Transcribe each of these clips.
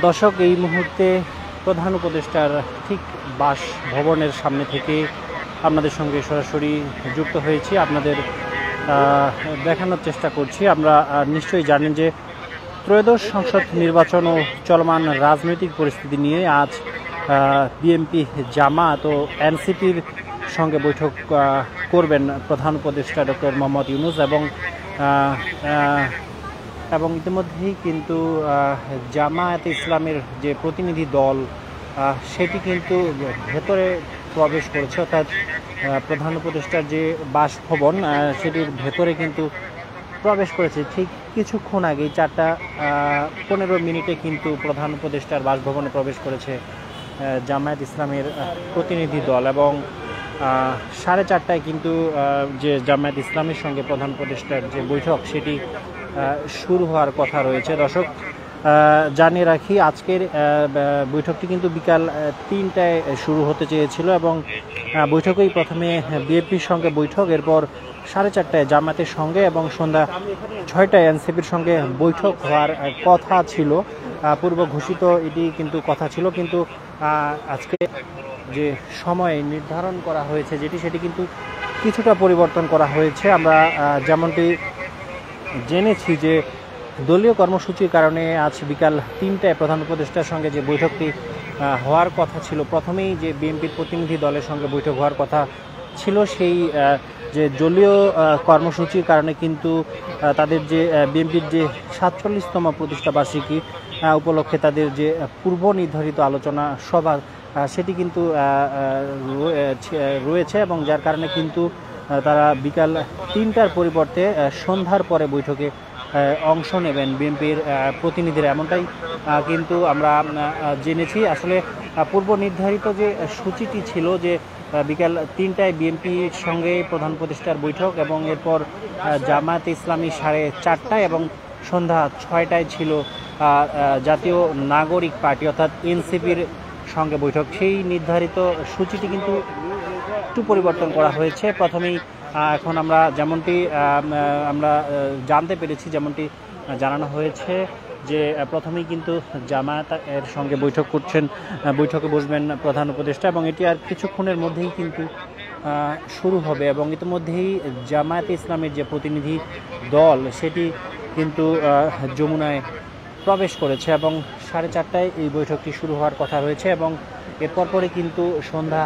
দর্শক, এই মুহূর্তে প্রধান উপদেষ্টার ঠিক বাসভবনের সামনে থেকে আপনাদের সঙ্গে সরাসরি যুক্ত হয়েছি, আপনাদের দেখানোর চেষ্টা করছি। আমরা নিশ্চয়ই জানেন যে ত্রয়োদশ সংসদ নির্বাচন ও চলমান রাজনৈতিক পরিস্থিতি নিয়ে আজ বিএনপি, জামায়াত ও এনসিপির সঙ্গে বৈঠক করবেন প্রধান উপদেষ্টা ডক্টর মোহাম্মদ ইউনূস এবং ইতিমধ্যেই কিন্তু জামায়াতে ইসলামের যে প্রতিনিধি দল সেটি কিন্তু ভেতরে প্রবেশ করেছে, অর্থাৎ প্রধান উপদেষ্টার যে বাসভবন সেটির ভেতরে কিন্তু প্রবেশ করেছে। ঠিক কিছুক্ষণ আগেই 4:15 কিন্তু প্রধান উপদেষ্টার বাসভবনে প্রবেশ করেছে জামায়াত ইসলামের প্রতিনিধি দল এবং 4:30টায় কিন্তু যে জামায়াত ইসলামের সঙ্গে প্রধান উপদেষ্টার যে বৈঠক সেটি শুরু হওয়ার কথা রয়েছে। দর্শক, জানিয়ে রাখি, আজকের বৈঠকটি কিন্তু বিকাল 3টায় শুরু হতে চেয়েছিল এবং বৈঠকেই প্রথমে বিএনপির সঙ্গে বৈঠক, এরপর 4:30টায় জামায়াতের সঙ্গে এবং সন্ধ্যা 6টায় এনসিপির সঙ্গে বৈঠক হওয়ার কথা ছিল। পূর্ব ঘোষিত এটি কিন্তু কথা ছিল, কিন্তু আজকে যে সময় নির্ধারণ করা হয়েছে সেটি কিন্তু কিছুটা পরিবর্তন করা হয়েছে। আমরা যেমনটি জেনেছি যে দলীয় কর্মসূচির কারণে আজ বিকাল 3টায় প্রধান উপদেষ্টার সঙ্গে যে বৈঠকটি হওয়ার কথা ছিল, প্রথমেই যে বিএনপির প্রতিনিধি দলের সঙ্গে বৈঠক হওয়ার কথা ছিল, সেই যে দলীয় কর্মসূচির কারণে কিন্তু তাদের যে বিএনপির যে 47তম প্রতিষ্ঠাবার্ষিকী উপলক্ষে তাদের যে পূর্ব নির্ধারিত আলোচনা সভা সেটি কিন্তু রয়েছে এবং যার কারণে কিন্তু তারা বিকাল 3টার পরিবর্তে সন্ধ্যার পরে বৈঠকে অংশ নেবেন বিএনপির প্রতিনিধিরা, এমনটাই কিন্তু আমরা জেনেছি। আসলে পূর্ব নির্ধারিত যে সূচিটি ছিল যে বিকাল 3টায় বিএনপির সঙ্গে প্রধান উপদেষ্টার বৈঠক এবং এরপর জামায়াতে ইসলামী 4:30টায় এবং সন্ধ্যা 6টায় ছিল জাতীয় নাগরিক পার্টি অর্থাৎ এনসিপির সঙ্গে বৈঠক। সেই নির্ধারিত সূচিটি কিন্তু একটু পরিবর্তন করা হয়েছে। প্রথমেই এখন আমরা যেমনটি আমরা জানতে পেরেছি, যেমনটি জানানো হয়েছে যে প্রথমেই কিন্তু জামায়াত এর সঙ্গে বৈঠকে বসবেন প্রধান উপদেষ্টা এবং এটি আর কিছুক্ষণের মধ্যেই কিন্তু শুরু হবে এবং ইতিমধ্যেই জামায়াতে ইসলামের যে প্রতিনিধি দল সেটি কিন্তু যমুনায় প্রবেশ করেছে এবং 4:30টায় এই বৈঠকটি শুরু হওয়ার কথা রয়েছে এবং এরপর পরে কিন্তু সন্ধ্যা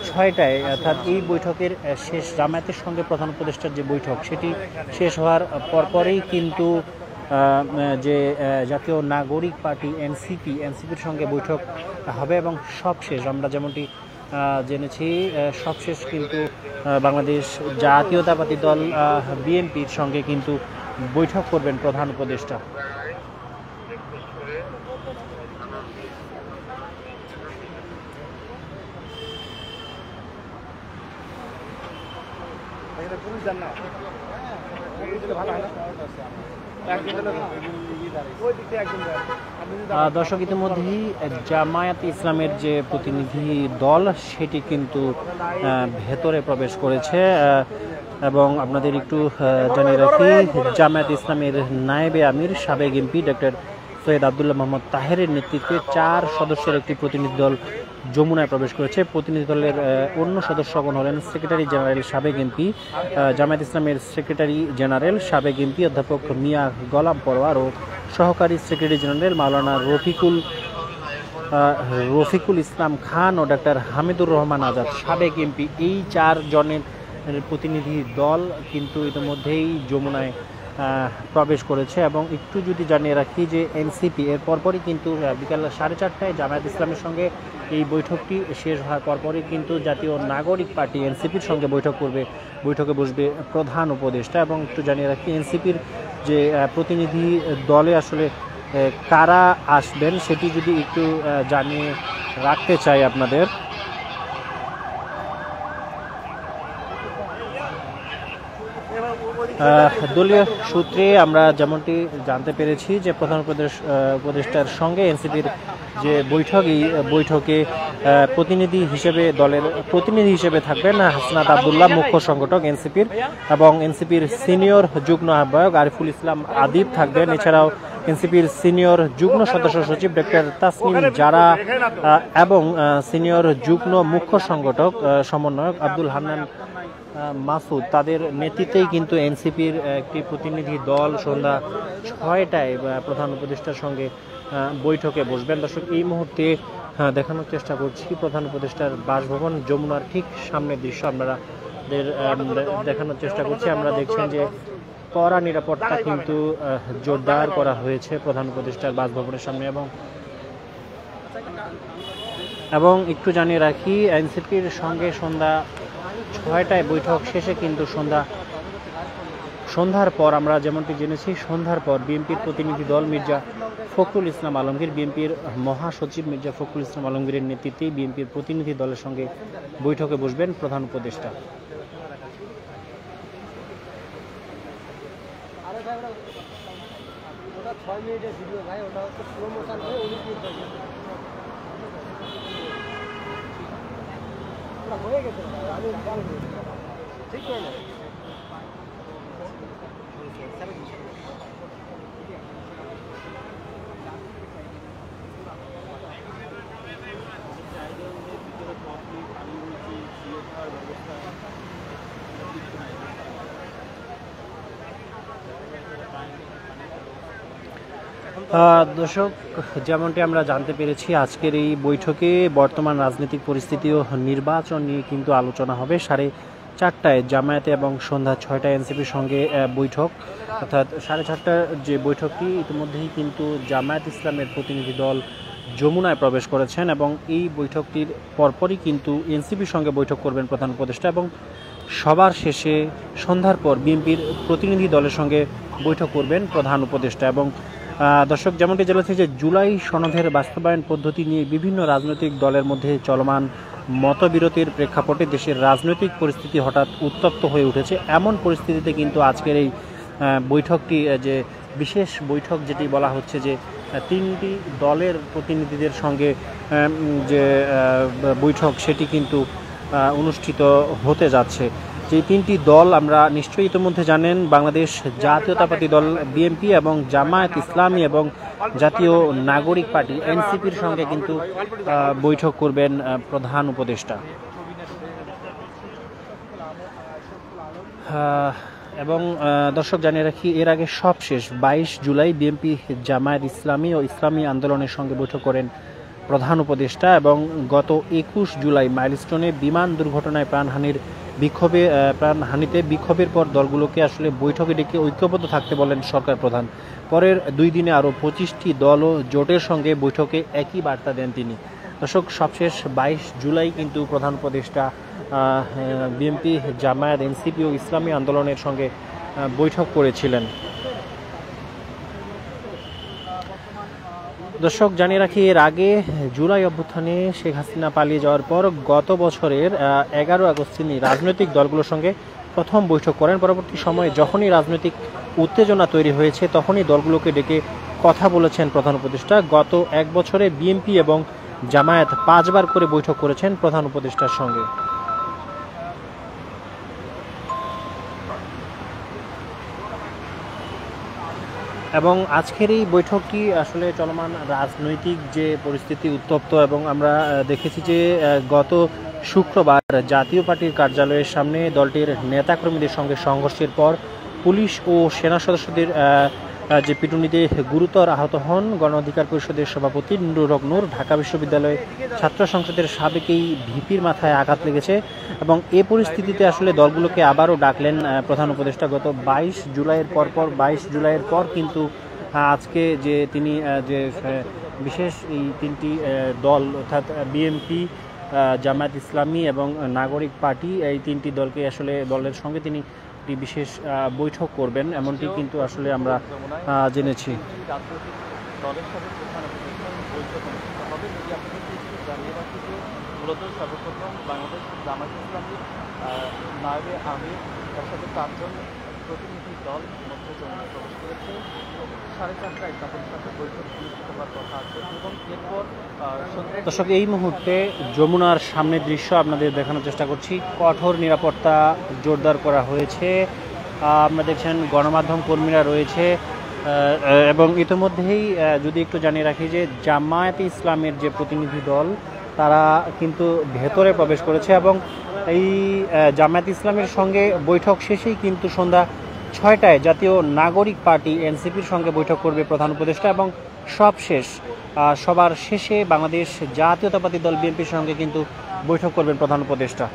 6টায় অর্থাৎ এই বৈঠকের শেষ, জামায়াতের সঙ্গে প্রধান উপদেষ্টার যে বৈঠক সেটি শেষ হওয়ার পরপরেই কিন্তু যে জাতীয় নাগরিক পার্টি এনসিপির সঙ্গে বৈঠক হবে এবং সবশেষ আমরা যেমনটি জেনেছি সবশেষ কিন্তু বাংলাদেশ জাতীয়তাবাদী দল বিএনপির সঙ্গে কিন্তু বৈঠক করবেন প্রধান উপদেষ্টা। দর্শক, ইতিমধ্যেই জামায়াত ইসলামের যে প্রতিনিধি দল সেটি কিন্তু ভেতরে প্রবেশ করেছে এবং আপনাদের একটু জানিয়ে রাখি, জামায়াত ইসলামের নায়েবে আমির সাবেক এমপি ডক্টর সৈয়দ আবদুল্লাহ মোহাম্মদ তাহেরের নেতৃত্বে 4 সদস্যের একটি প্রতিনিধি দল যমুনায় প্রবেশ করেছে। প্রতিনিধি দলের অন্য সদস্যগণ হলেন সেক্রেটারি জেনারেল সাবেক এমপি, জামায়াত ইসলামের সেক্রেটারি জেনারেল সাবেক এমপি অধ্যাপক মিয়া গোলাম পরোয়ার ও সহকারী সেক্রেটারি জেনারেল মাওলানা রফিকুল ইসলাম খান ও ডক্টর হামিদুর রহমান আজাদ সাবেক এমপি। এই 4 জনের প্রতিনিধি দল কিন্তু ইতিমধ্যেই যমুনায় প্রবেশ করেছে এবং একটু যদি জানিয়ে রাখি যে এনসিপি এর পরপরই কিন্তু বিকাল 4:30টায় জামায়াত ইসলামের সঙ্গে এই বৈঠকটি শেষ হওয়ার পরপরই কিন্তু জাতীয় নাগরিক পার্টি এনসিপির সঙ্গে বৈঠকে বসবে প্রধান উপদেষ্টা। এবং একটু জানিয়ে রাখি, এনসিপির যে প্রতিনিধি দলে আসলে কারা আসবেন সেটি যদি একটু জানিয়ে রাখতে চাই আপনাদের। দলীয় সূত্রে আমরা যেমনটি জানতে পেরেছি যে প্রধান উপদেষ্টার সঙ্গে এনসিপির যে বৈঠক, এই বৈঠকে দলের প্রতিনিধি হিসেবে থাকবেন হাসনাত আব্দুল্লাহ, মুখ্য সংগঠক এনসিপির, এবং এনসিপির সিনিয়র যুগ্ম আহ্বায়ক আরিফুল ইসলাম আদিব থাকবেন। এছাড়াও এনসিপির সিনিয়র যুগ্ম সদস্য সচিব ডক্টর তাসনিম জারা এবং সিনিয়র যুগ্ম মুখ্য সংগঠক সমন্বয়ক আব্দুল হান্নান মাসুদ, তাদের নেতৃত্বেই কিন্তু এনসিপির একটি প্রতিনিধি দল সন্ধ্যা 6টায় প্রধান উপদেষ্টার সঙ্গে বৈঠকে বসবেন। দর্শক, এই মুহূর্তে দেখানোর চেষ্টা করছি প্রধান উপদেষ্টার বাসভবন যমুনার ঠিক সামনের দৃশ্য আপনারা দেখানোর চেষ্টা করছি। আমরা দেখছেন যে কড়া নিরাপত্তা কিন্তু জোরদার করা হয়েছে প্রধান উপদেষ্টার বাসভবনের সামনে। এবং একটু জানিয়ে রাখি, এনসিপির সঙ্গে সন্ধ্যা 6টায় বৈঠক শেষে কিন্তু সন্ধ্যার পর আমরা যেমনটি জেনেছি, সন্ধ্যার পর বিএনপির প্রতিনিধি দল মির্জা ফখরুল ইসলাম আলমগীর, বিএনপির মহাসচিব মির্জা ফখরুল ইসলাম আলমগীরের নেতৃত্বে বিএনপির প্রতিনিধি দলের সঙ্গে বৈঠকে বসবেন প্রধান উপদেষ্টা। দর্শক, যেমনটি আমরা জানতে পেরেছি, আজকের এই বৈঠকে বর্তমান রাজনৈতিক পরিস্থিতি ও নির্বাচন নিয়ে কিন্তু আলোচনা হবে। 4:30টায় জামায়াতে এবং সন্ধ্যা 6টায় এনসিপির সঙ্গে বৈঠক, অর্থাৎ 4:30টার যে বৈঠকটি, ইতিমধ্যেই কিন্তু জামায়াত ইসলামের প্রতিনিধি দল যমুনায় প্রবেশ করেছেন এবং এই বৈঠকটির পরপরই কিন্তু এনসিপির সঙ্গে বৈঠক করবেন প্রধান উপদেষ্টা এবং সবার শেষে সন্ধ্যার পর বিএনপির প্রতিনিধি দলের সঙ্গে বৈঠক করবেন প্রধান উপদেষ্টা। এবং দর্শক, যেমনটি জানাচ্ছি যে জুলাই সনদের বাস্তবায়ন পদ্ধতি নিয়ে বিভিন্ন রাজনৈতিক দলের মধ্যে চলমান মতবিরতির প্রেক্ষাপটে দেশের রাজনৈতিক পরিস্থিতি হঠাৎ উত্তপ্ত হয়ে উঠেছে। এমন পরিস্থিতিতে কিন্তু আজকের এই বৈঠকটি, যে বিশেষ বৈঠক যেটি বলা হচ্ছে, যে 3টি দলের প্রতিনিধিদের সঙ্গে যে বৈঠক, সেটি কিন্তু অনুষ্ঠিত হতে যাচ্ছে। যে 3টি দল আমরা নিশ্চয়ই ইতিমধ্যে জানেন, বাংলাদেশ জাতীয়তাবাদী দল বিএনপি এবং জামায়াত ইসলামী এবং জাতীয় নাগরিক পার্টি এনসিপির সঙ্গে কিন্তু বৈঠক করবেন প্রধান উপদেষ্টা। এবং দর্শক, জানিয়ে রাখি, এর আগে সবশেষ 22 জুলাই বিএনপি জামায়াত ইসলামী ও ইসলামী আন্দোলনের সঙ্গে বৈঠক করেন প্রধান উপদেষ্টা এবং গত 21 জুলাই মাইলস্টোনে বিমান দুর্ঘটনায় প্রাণহানিতে বিক্ষোভের পর দলগুলোকে আসলে বৈঠকে ডেকে ঐক্যবদ্ধ থাকতে বলেন সরকার প্রধান। পরের 2 দিনে আরও 25টি দল ও জোটের সঙ্গে বৈঠকে একই বার্তা দেন তিনি। দর্শক, সবশেষ 22 জুলাই কিন্তু প্রধান উপদেষ্টা বিএনপি, জামায়াত, এনসিপি ও ইসলামী আন্দোলনের সঙ্গে বৈঠক করেছিলেন। দর্শক, জানিয়ে রাখি, এর আগে জুলাই অভ্যুত্থানে শেখ হাসিনা পালিয়ে যাওয়ার পর গত বছরের 11 আগস্ট তিনি রাজনৈতিক দলগুলোর সঙ্গে প্রথম বৈঠক করেন। পরবর্তী সময়ে যখনই রাজনৈতিক উত্তেজনা তৈরি হয়েছে, তখনই দলগুলোকে ডেকে কথা বলেছেন প্রধান উপদেষ্টা। গত 1 বছরে বিএনপি এবং জামায়াত 5 বার করে বৈঠক করেছেন প্রধান উপদেষ্টার সঙ্গে। এবং আজকের এই বৈঠকটি আসলে চলমান রাজনৈতিক যে পরিস্থিতি উত্তপ্ত, এবং আমরা দেখেছি যে গত শুক্রবার জাতীয় পার্টির কার্যালয়ের সামনে দলটির নেতাকর্মীদের সঙ্গে সংঘর্ষের পর পুলিশ ও সেনা সদস্যদের যে পিটুনিতে গুরুতর আহত হন গণ অধিকার পরিষদের সভাপতি নুরুল হক নূর। ঢাকা বিশ্ববিদ্যালয় ছাত্র সংসদের সাবেক এই ভিপির মাথায় আঘাত লেগেছে এবং এই পরিস্থিতিতে আসলে দলগুলোকে আবারও ডাকলেন প্রধান উপদেষ্টা। গত 22 জুলাইয়ের পর কিন্তু আজকে যে তিনি যে বিশেষ এই 3টি দল, অর্থাৎ বিএনপি, জামায়াত ইসলামী এবং নাগরিক পার্টি, এই 3টি দলকে আসলে দলের সঙ্গে তিনি বিশেষ বৈঠক করবেন, এমনটি কিন্তু আসলে আমরা জেনেছি। মূলত সর্বপ্রথম বাংলাদেশ জামায়াত ইসলামীর নায়েবে আমির, তার সাথে 4 জন প্রতিনিধি দল ইতিমধ্যে যমুনায় প্রবেশ করেছে। 4:30টায় তাদের সাথে বৈঠক অনুষ্ঠিত হওয়ার কথা আছে এবং এরপর দর্শক, এই মুহূর্তে যমুনার সামনের দৃশ্য আপনাদের দেখানোর চেষ্টা করছি। কঠোর নিরাপত্তা জোরদার করা হয়েছে। আপনারা দেখছেন গণমাধ্যম কর্মীরা রয়েছে এবং ইতিমধ্যেই যদি একটু জানিয়ে রাখি যে জামায়াতে ইসলামের যে প্রতিনিধি দল তারা কিন্তু ভেতরে প্রবেশ করেছে এবং এই জামায়াতে ইসলামের সঙ্গে বৈঠক শেষেই কিন্তু সন্ধ্যা 6টায় জাতীয় নাগরিক পার্টি এনসিপির সঙ্গে বৈঠক করবে প্রধান উপদেষ্টা এবং সবার শেষে বাংলাদেশ জাতীয়তাবাদী দল বিএনপির সঙ্গে কিন্তু বৈঠক করবেন প্রধান উপদেষ্টা।